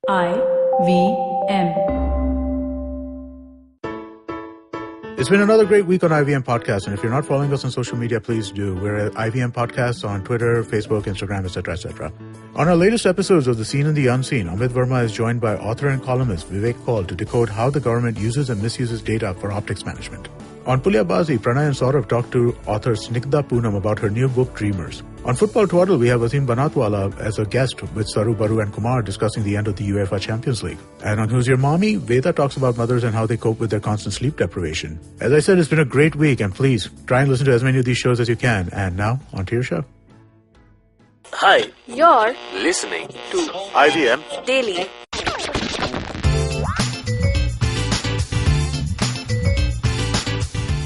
IVM. It's been another great week on IVM Podcast, and if you're not following us on social media, please do. We're at IVM Podcasts on Twitter, Facebook, Instagram, etc., etc. On our latest episodes of The Seen and the Unseen, Amit Verma is joined by author and columnist Vivek Paul to decode how the government uses and misuses data for optics management. On Pulyabazi, Pranay and Saurav talked to author Snigdha Poonam about her new book, Dreamers. On Football Twaddle, we have Azim Banatwala as a guest with Saru Baru and Kumar discussing the end of the UEFA Champions League. And on Who's Your Mommy, Veda talks about mothers and how they cope with their constant sleep deprivation. As I said, it's been a great week, and please try and listen to as many of these shows as you can. And now, on to your show. Hi, You're listening to IVM Daily.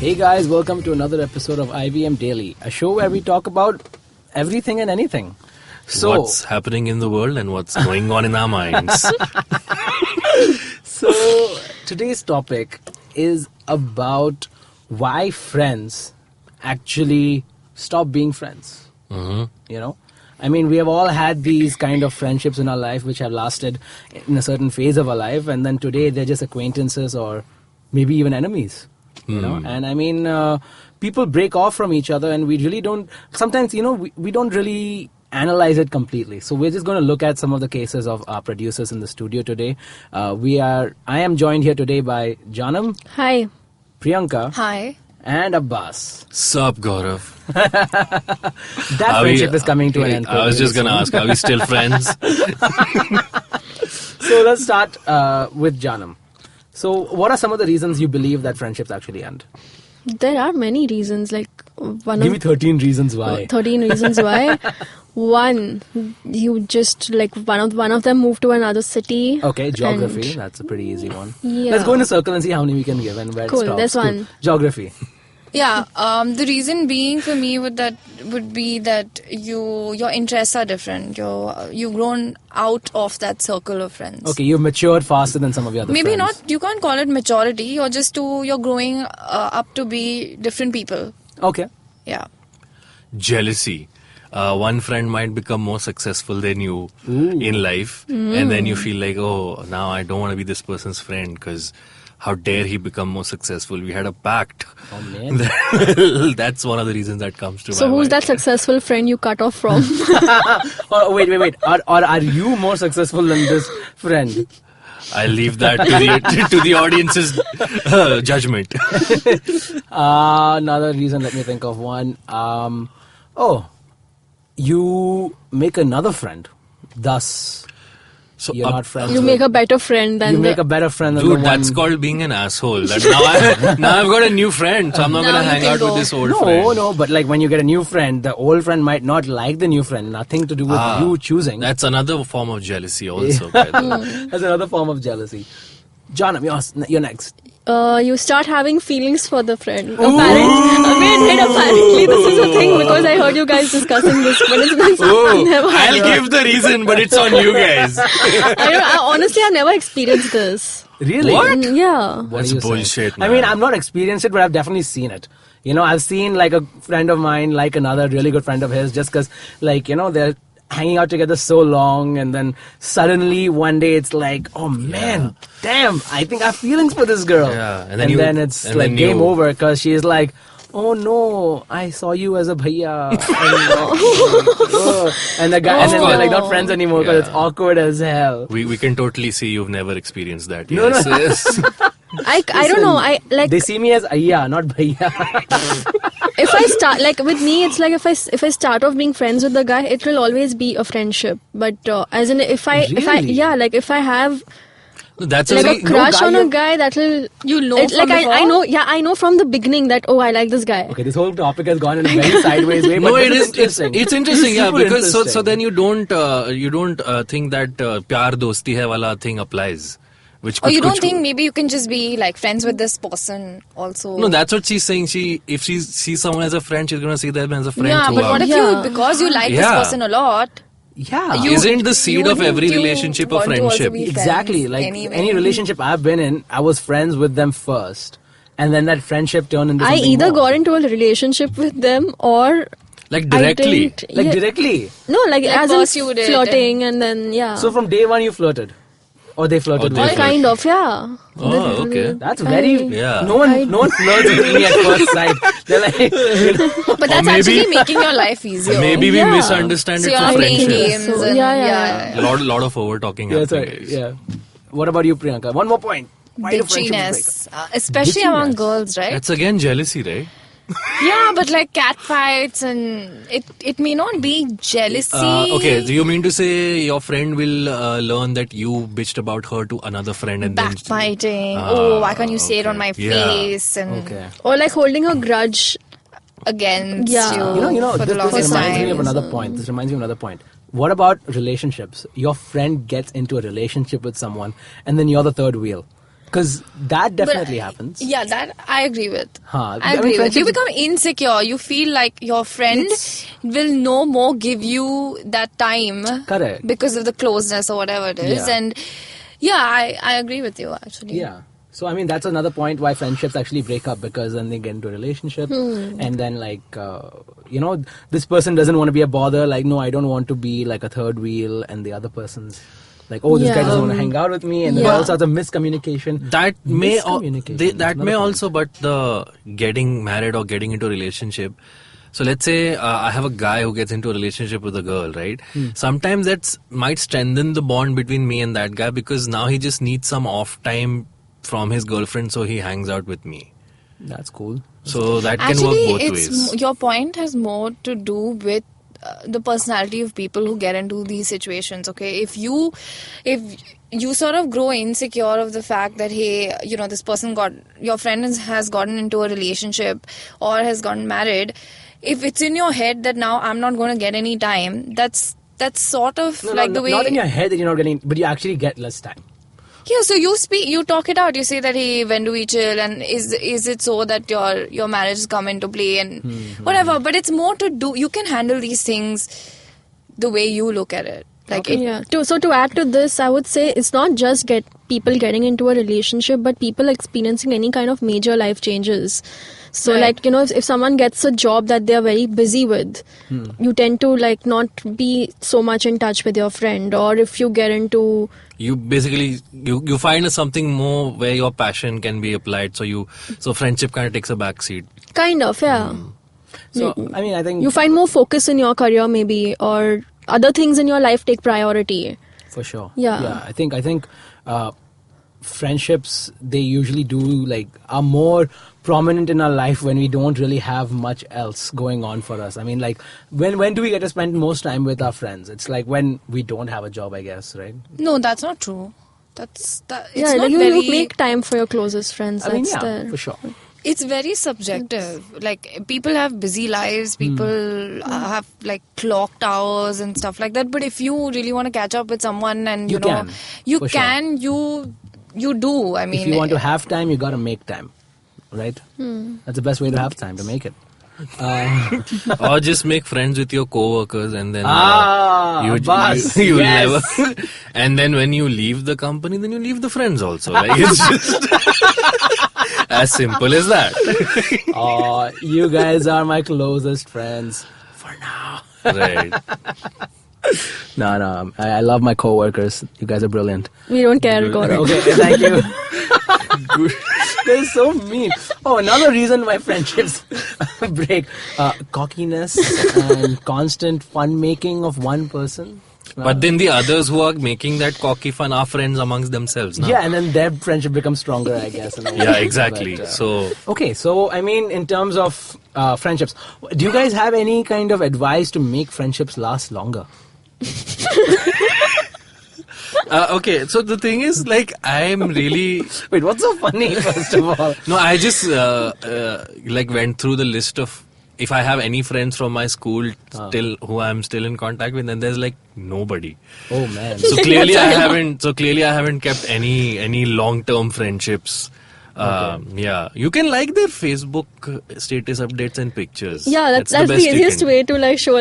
Hey guys, welcome to another episode of IVM Daily, a show where we talk about everything and anything. So, what's happening in the world and what's going on in our minds. so today's topic is about why friends actually stop being friends. Mm-hmm. You know? I mean, we have all had these kind of friendships in our life which have lasted in a certain phase of our life, and then today they're just acquaintances or maybe even enemies. You know, and I mean, people break off from each other, and we really don't. Sometimes, you know, we don't really analyze it completely. So we're just going to look at some of the cases of our producers in the studio today. I am joined here today by Jaanam. Hi. Priyanka. Hi. And Abbas. Sup, Gaurav? That friendship is coming to an end. I was just going to ask, are we still friends? So let's start with Jaanam. So, what are some of the reasons you believe that friendships actually end? There are many reasons. Like Give me 13 reasons why. 13 reasons why. One, you just like one of them moved to another city. Okay, geography. That's a pretty easy one. Yeah. Let's go in a circle and see how many we can give and where Cool, it stops. there's one. Cool. Geography. Yeah, the reason being for me would be that your interests are different. You've grown out of that circle of friends. Okay, you've matured faster than some of your other Maybe friends. not. You can't call it maturity. You're growing up to be different people. Okay. Yeah. Jealousy. One friend might become more successful than you in life, and then you feel like, oh, now I don't want to be this person's friend because how dare he become more successful? We had a pact. Oh, man. That's one of the reasons that comes to So my who's mind. that successful friend you cut off from? Oh, wait. Or are you more successful than this friend? I'll leave that to the audience's judgment. Another reason, let me think of one. You make another friend. Thus, So you're not friends You with- make a better friend than You make a better friend than dude, the that's one... called being an asshole. Now I've got a new friend, so I'm not Now going to you hang can out go. with this old friend. No, but like when you get a new friend, the old friend might not like the new friend. Nothing to do with you choosing. That's another form of jealousy also. By the way. That's another form of jealousy. Jaanam, you're next. you start having feelings for the friend. Apparently this is a thing because I heard you guys discussing this, but it's never I'll give the reason, but it's on you guys. honestly, I've never experienced this. Really? What? Yeah. What That's are you bullshit, saying? man. I mean, I've not experienced it, but I've definitely seen it. You know, I've seen like a friend of mine, like another really good friend of his, just because, like, you know, they're hanging out together so long, and then suddenly one day it's like, oh man, damn, I think I have feelings for this girl. Yeah, and then it's and like then game you- over because she's like, oh no, I saw you as a bhaiya. And the guy, and then they're like not friends anymore because it's Yeah. awkward as hell. We can totally see you've never experienced that. No, Yes, no. yes. I don't know. I like They see me as ayya, not bhaiya. if I start like with me, it's like if I start off being friends with the guy, it will always be a friendship. But as in if I Really? if I have No, that's like a a crush guy on a you- guy, that will You know it, like from I before? I know from the beginning that I like this guy. Okay, this whole topic has gone in a very sideways way. No, but it this is. interesting. It's interesting, This is yeah. super Because so interesting. then you don't think that pyar dosti hai wala thing applies. Which Or you kuch- don't think maybe you can just be like friends with this person also? No, that's what she's saying. If she sees someone as a friend, she's going to see them as a friend Yeah, but throughout. what if Yeah. because you like this Yeah. person a lot? Yeah. Isn't the seed of every wouldn't you relationship a want to also friendship? be Exactly. friends Like anyway? any relationship I've been in, I was friends with them first. And then that friendship turned into I something either more. got into a relationship with them or Like I directly. didn't. Like directly. directly. No, like as in pursued it flirting and then yeah. So from day one you flirted. Or they flirted Or they with Or you? kind of, yeah. Oh, okay. That's very... Yeah. No one flirts with me at first sight. They're like... You know, But that's maybe- actually making your life easier. Maybe we Yeah. misunderstand So it you're for playing friendship. games So, and yeah. Lot of over talking yeah, happening. sorry. Guys. Yeah. What about you, Priyanka? One more point. Why do friendships break up? Bitchiness, especially among Bitchiness. girls, right? That's again jealousy, right? Yeah, but like cat fights and it may not be jealousy. Okay, so you mean to say your friend will learn that you bitched about her to another friend and backbiting. Ah, Oh, why can't you say it on okay. my Yeah. face and Okay. Or like holding a grudge. against Yeah. you? You know, for the this longest reminds me time. of another point. This reminds me of another point. What about relationships? Your friend gets into a relationship with someone and then you're the third wheel. Because that definitely happens. Yeah, that I agree with. Huh. I agree with. You friendships- become insecure. You feel like your friend will no more give you that time. Correct. Because of the closeness or whatever it is. Yeah. And yeah, I agree with you actually. Yeah. So, I mean, that's another point why friendships actually break up, because then they get into a relationship and then, like, this person doesn't want to be a bother. Like, no, I don't want to be like a third wheel, and the other person's like, oh, this guy Yeah. doesn't want to hang out with me, and then Yeah. all sorts of miscommunication. That may Miscommunication is that another may point. also, but the getting married or getting into a relationship. So let's say I have a guy who gets into a relationship with a girl, right? Sometimes that might strengthen the bond between me and that guy, because now he just needs some off time from his girlfriend, so he hangs out with me. That's cool. So that can Actually, work both ways. your point has more to do with the personality of people who get into these situations. Okay, if you sort of grow insecure of the fact that, hey, this person your friend has gotten into a relationship or has gotten married, if it's in your head that now I'm not going to get any time, that's sort of the way. Not in your head that you're not getting, but you actually get less time. Yeah, so you talk it out. You say that, hey, when do we chill? And is it so that your marriage has come into play and whatever? But it's more to do. You can handle these things the way you look at it. Like To add to this, I would say it's not just people getting into a relationship, but people experiencing any kind of major life changes. So, Right. if someone gets a job that they're very busy with, you tend to not be so much in touch with your friend. Or if you get into... You basically you find something more where your passion can be applied. So friendship kind of takes a back seat. Kind of, yeah. So, I mean, I think... You find more focus in your career maybe, or other things in your life take priority. For sure. Yeah. I think friendships, they usually are more prominent in our life when we don't really have much else going on for us. I mean, when do we get to spend most time with our friends? It's like when we don't have a job, I guess, right? no, that's not true. It's Yeah, not you very. make time for your closest friends. I mean, That's yeah, there. for sure. It's very subjective. Like, people have busy lives, people have clocked hours and stuff like that. But if you really want to catch up with someone, and You can, you for sure. can, you do. I mean, If you want to have time, you got to make time, right? That's the best way to have time, to make it. Or just make friends with your coworkers, and then Abbas, you yes. never. And then when you leave the company, then you leave the friends also. It's just as simple as that. Oh, you guys are my closest friends for now. Right. No, I love my coworkers. You guys are brilliant. We don't care, Gaurav. Okay, thank you. They're so mean. Oh, another reason why friendships break: cockiness and constant fun making of one person. But then the others who are making that cocky fun are friends amongst themselves now. Yeah, and then their friendship becomes stronger, I guess. in a way. Yeah, exactly. But, So okay, so I mean, in terms of friendships, do you guys have any kind of advice to make friendships last longer? okay, so the thing is, I'm really Wait, what's so funny? First of all, no. I just went through the list of if I have any friends from my school still who I'm still in contact with, and there's nobody. oh man. So clearly I haven't kept any long-term friendships. Yeah, you can like their Facebook status updates and pictures. Yeah, that's best the you easiest can way to show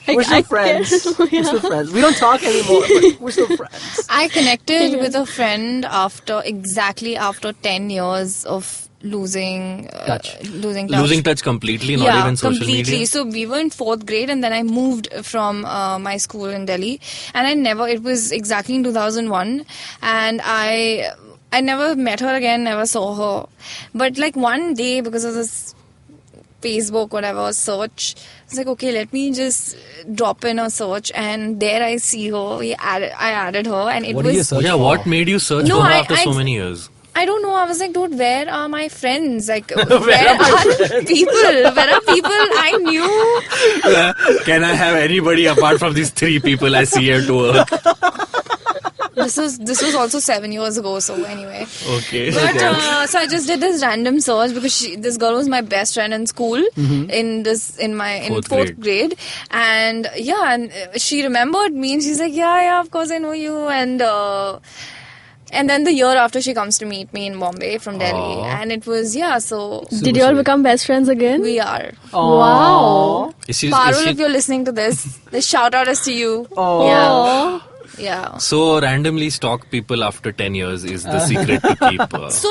We're still friends. We're still friends. We don't talk anymore, but we're still friends. I connected with a friend after 10 years of losing Touch. losing touch completely, not even social completely. media. So we were in 4th grade, and then I moved from my school in Delhi, and it was exactly in 2001, and I never met her again, never saw her. But like one day, because of this Facebook, whatever, search, I was like, okay, let me just drop in a search, and there I see her. I added her, and it What did you was... search Yeah, for? what made you search No, for her I- after so many years? I don't know. I was like, dude, where are my friends? Like, where are people? Where are people I knew? Can I have anybody apart from these 3 people I see here to work? This was also 7 years ago. So anyway, Okay. but so I just did this random search because this girl was my best friend in school in 4th grade, and she remembered me, and she's like, yeah, of course I know you, and then the year after, she comes to meet me in Bombay from Delhi. Aww. And it was, so... Did you all become best friends again? We are. Wow. Parul, if you're listening to this, the shout out is to you. Oh. Yeah. So randomly stalk people after 10 years is the secret to keep... So...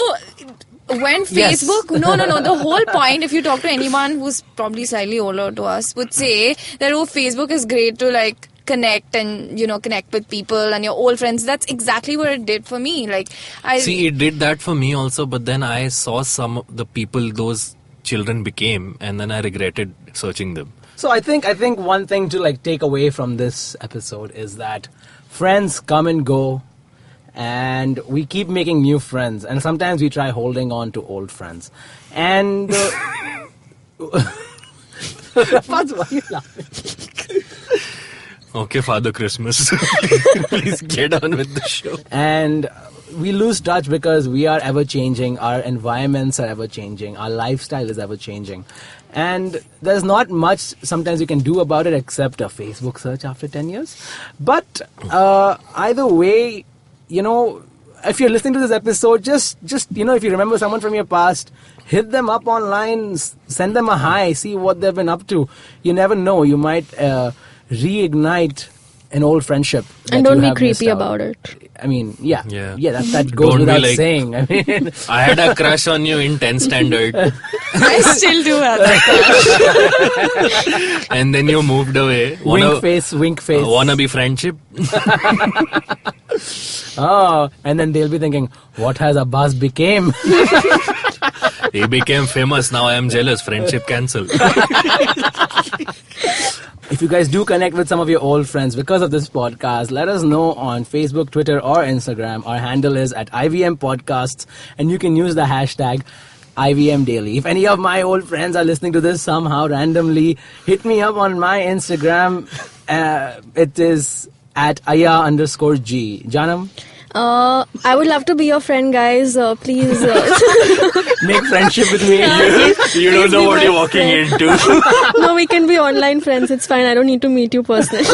When Yes. Facebook, no, the whole point, if you talk to anyone who's probably slightly older to us, would say that, Facebook is great to like connect and, connect with people and your old friends. That's exactly what it did for me. Like, See, it did that for me also, but then I saw some of the people those children became, and then I regretted searching them. So I think one thing to like take away from this episode is that friends come and go, and we keep making new friends, and sometimes we try holding on to old friends. And why are you laughing? Okay, Father Christmas. Please get on with the show. And we lose touch because we are ever changing, our environments are ever changing, our lifestyle is ever changing, and there's not much sometimes you can do about it except a Facebook search after 10 years. But either way, if you're listening to this episode, just if you remember someone from your past, hit them up online, send them a hi, see what they've been up to. You never know, you might reignite an old friendship. And don't be creepy about it. I mean, that goes Don't be without like- saying. I mean, I had a crush on you in 10th standard, I still do have that. and then you moved away. wink face. Wanna be friendship? Oh, and then they'll be thinking, what has Abbas became? He became famous. Now I am jealous. Friendship cancelled. If you guys do connect with some of your old friends because of this podcast, let us know on Facebook, Twitter, or Instagram. Our handle is at IVM Podcasts, and you can use the hashtag IVM Daily. If any of my old friends are listening to this somehow randomly, hit me up on my Instagram. It is at Aya_G. Janam, I would love to be your friend, guys. Please. make friendship with me. You don't know what you're walking into. No, we can be online friends. It's fine. I don't need to meet you personally.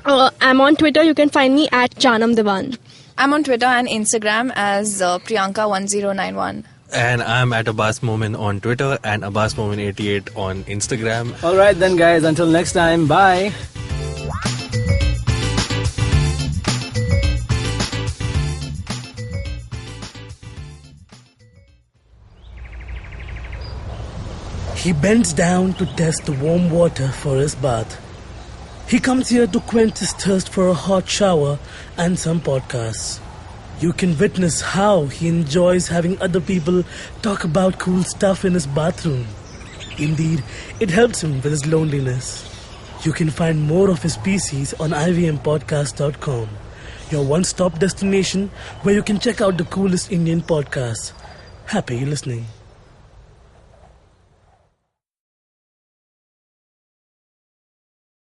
I'm on Twitter. You can find me at Jaanam Devan. I'm on Twitter and Instagram as Priyanka1091. And I'm at Abbas Moment on Twitter and Abbas Moment88 on Instagram. All right then, guys. Until next time. Bye. He bends down to test the warm water for his bath. He comes here to quench his thirst for a hot shower and some podcasts. You can witness how he enjoys having other people talk about cool stuff in his bathroom. Indeed, it helps him with his loneliness. You can find more of his pieces on ivmpodcast.com, your one-stop destination where you can check out the coolest Indian podcasts. Happy listening.